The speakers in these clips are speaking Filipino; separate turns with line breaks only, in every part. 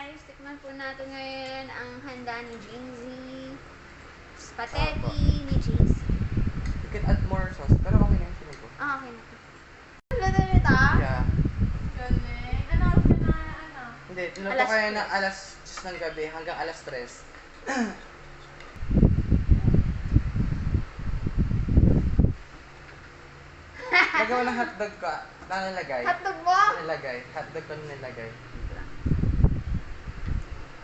guys, tikman po natin ngayon ang handa ni Jinzy. Spaghetti ni Jinzy.
You can add more sauce, pero okay na yung sila ko.
Ah, okay na. Luto nito?
Yeah.
Galing. Ano oras ka na, ano?
Hindi, niluto
Alas
kaya na
3.
alas 10 ng gabi hanggang alas 3. Nagawa ng hotdog ka, nalagay.
Hotdog mo?
Nilagay. Hotdog ko nilagay.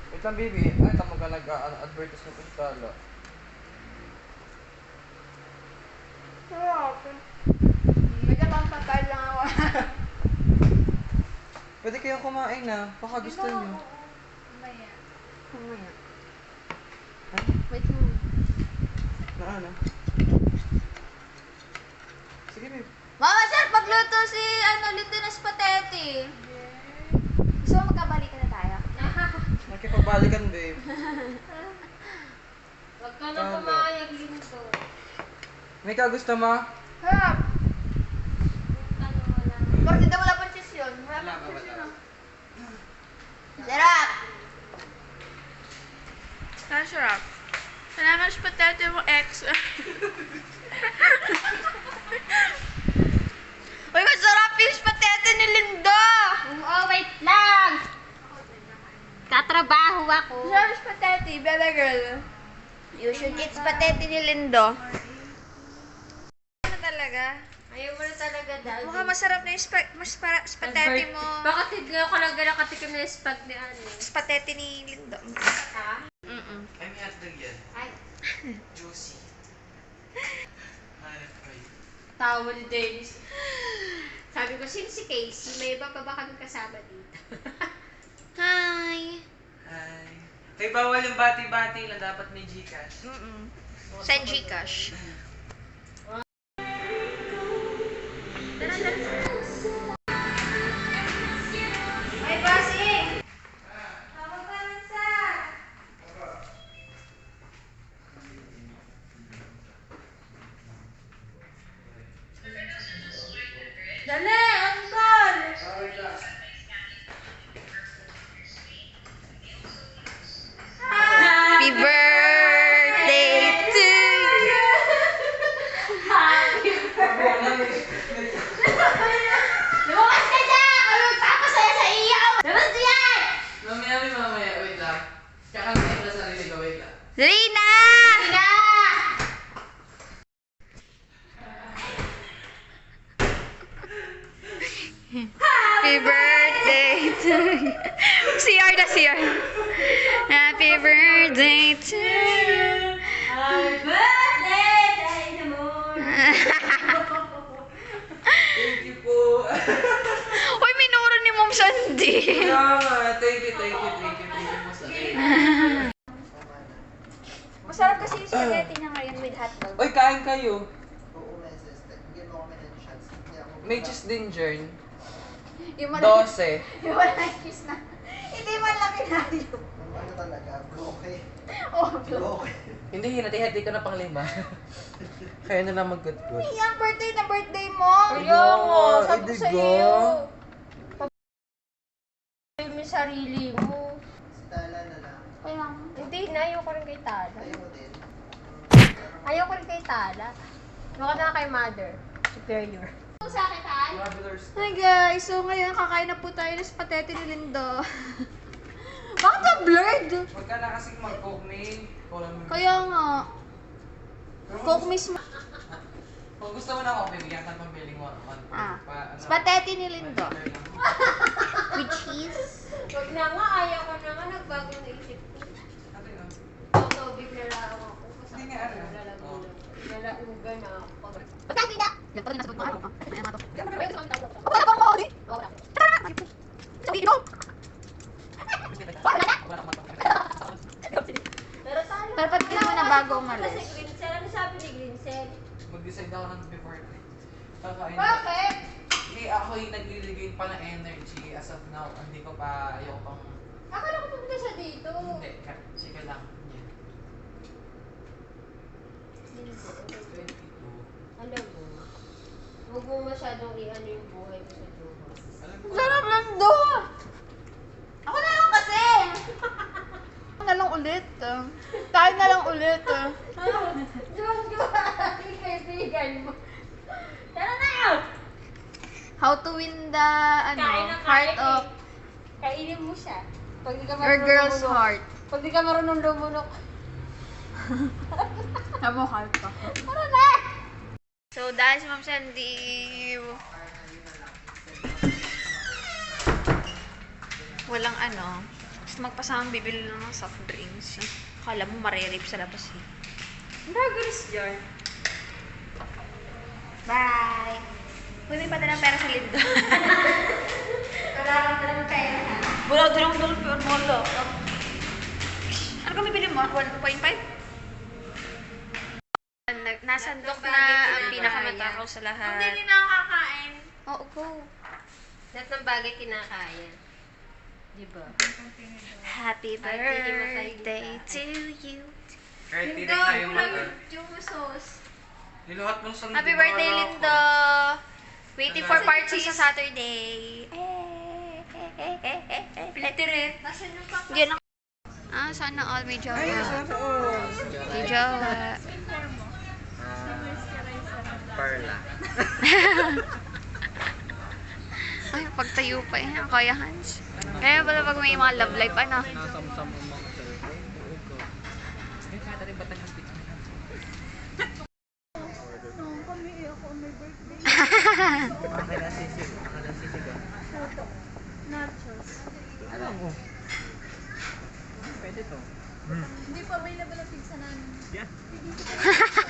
Wait lang, baby. Ay, tama ka nag-advertise mo kung talo.
Sarap. May kapang patay lang ako.
Pwede kayong kumain na. Baka gusto nyo.
Mamaya.
Mamaya.
Ha?
Wait lang.
Na ano? Sige, babe.
Mama, sir, pagluto si Lindo na spaghetti. Gusto mo magkabalikan na tayo?
Nakipagbalikan, babe.
Huwag ka na pumayag, Lindo.
May kagusto mo?
Sarap.
Ano mo lang.
Bakit hindi wala pang cheese yun? Wala pang cheese yun. Sarap!
Sarap. Salamat sa spaghetti mo, ex.
Uy, masarap yung spaghetti ni Lindo!
Oh, wait lang!
Katrabaho ako. Masarap yung spaghetti, Bella girl. You should eat spaghetti ni Lindo. Ano talaga?
Ayaw mo na talaga, Daddy.
Mukhang masarap na yung spaghetti mo.
Bakit hindi ako nakatikim na yung spag ni ano?
Spaghetti ni Lindo.
Ha?
Ay, may hotdog yan.
Ay,
Juicy. Hanap kayo.
tawa ni Dennis. Sabi ko, sino si Casey? May iba pa ba kami kasama dito?
Hi!
Hi. Ay, bawal yung bati-bati lang. Dapat may Gcash.
Send Gcash. Ay, bossing! Tawag ka lang sa...
Dali! Uncle!
Happy birthday to you! Lumabas ka dyan! Ano magpapasaya sa iyo? Labas diyan!
Mamaya. Wait lang. Kakantayin ko sa sarili ko. Wait lang.
Rina! Rina! Happy birthday to you. CR na CR. Happy birthday to you.
Happy birthday, Dynamo!
Thank you po.
Uy, minuro ni Mom Sandy.
Kaya nga. Thank you po sa akin.
Masarap kasi yung spaghetti niya ngayon with hotdog.
Uy, kain kayo.
Oo, may assistant. Bigyan mo kami ng chance. Hindi ako
May cheese din, Jern.
Yung
12.
Yung walang cheese na. Hindi man lang inayo.
Ano talaga? Bloke.
Oh,
Bloke.
Hindi, hinati-hati ko na pang 5. Kaya na lang mag-good-good.
Yung birthday na birthday mo.
Ayaw mo, sabi ko
Ay,
sa
diba?
iyo. Ayaw mo yung sarili mo.
Si Tala na lang.
Kaya
Hindi, ayaw ko rin kay Tala.
Ayaw mo din.
Ayaw ko rin kay Tala. Baka na kay Mother. Superior.
sa akin, Tal.
Travelers.
Hi guys, so ngayon kakain na po tayo ng spaghetti ni Lindo. Bakit ba blurred?
Huwag ka na kasing mag-coke mail.
Kaya nga. Coke mismo.
Kung gusto mo na ako, bibigyan ka ng billing one.
Spaghetti ni Lindo. With cheese.
Huwag na nga, ayaw ko na nga. Nagbagong naisip ko. Tubig na lang ako.
Hindi nga, ano?
Lalaugan na ako.
Spaghetti na! Yan pa rin nasa mga ano. Ayan mga to. Wala pa ako,
Wala.
Sa video!
Pero Tala.
Pero pag mo na bago
Kasi
umalis.
Grincel, ano sabi ni Grincel?
Mag-decide ako ng before night. Kakain.
Bakit?
Hindi, ako yung naglilagay pa ng energy as of now. Hindi ko pa, ayoko pang...
Akala ko pupunta siya dito.
Hindi, sige lang. Yeah. 22.
Alam mo, huwag mo masyadong i-ano yung buhay mo sa Diyos.
Alam ko.
Sarap lang do! Ako na lang kasi! Tayo na lang ulit.
Kaibigan mo. Tara na!
How to win the heart of
Kainin mo siya. Pag di ka
your
marunong
girl's
lumunok.
heart.
Pag di ka marunong lumunok.
Tamo heart ka.
Tara na!
So, dahil si Ma'am Sandy, walang gusto magpasamang bibili lang ng soft drinks. Akala mo maririp sa labas eh.
Nagalis dyan.
Bye! Uy, may padala ng pera sa Lindo.
Wala kang dalang pera.
Wala dalang dolphin. Wala. Ano ka bibili mo? 1.5? Nasandok na ang pinakamatakaw sa lahat.
Hindi nakakain.
Oo, go.
Lahat ng bagay kinakaya. Diba?
Happy
Ay, hihimatay
birthday
kita.
to you.
Kahit tinig na yung mata.
Yung sauce.
Niluhat mo sa
Happy birthday, Lindo! Waiting for part 2 sa Saturday.
Plitiret. Nasaan yung pang...
Yan ang... sana all may jowa. May jowa.
Perla.
Ay, pagtayo pa eh. Ang kaya, Hans. Kaya pala pag may mga love life,
Nasamsam ang mga cellphone. Ay, kaya rin batang ng pizza.
Nachos.
Alam mo. Pwede to.
Hindi pa available ang pizza namin.
Yeah.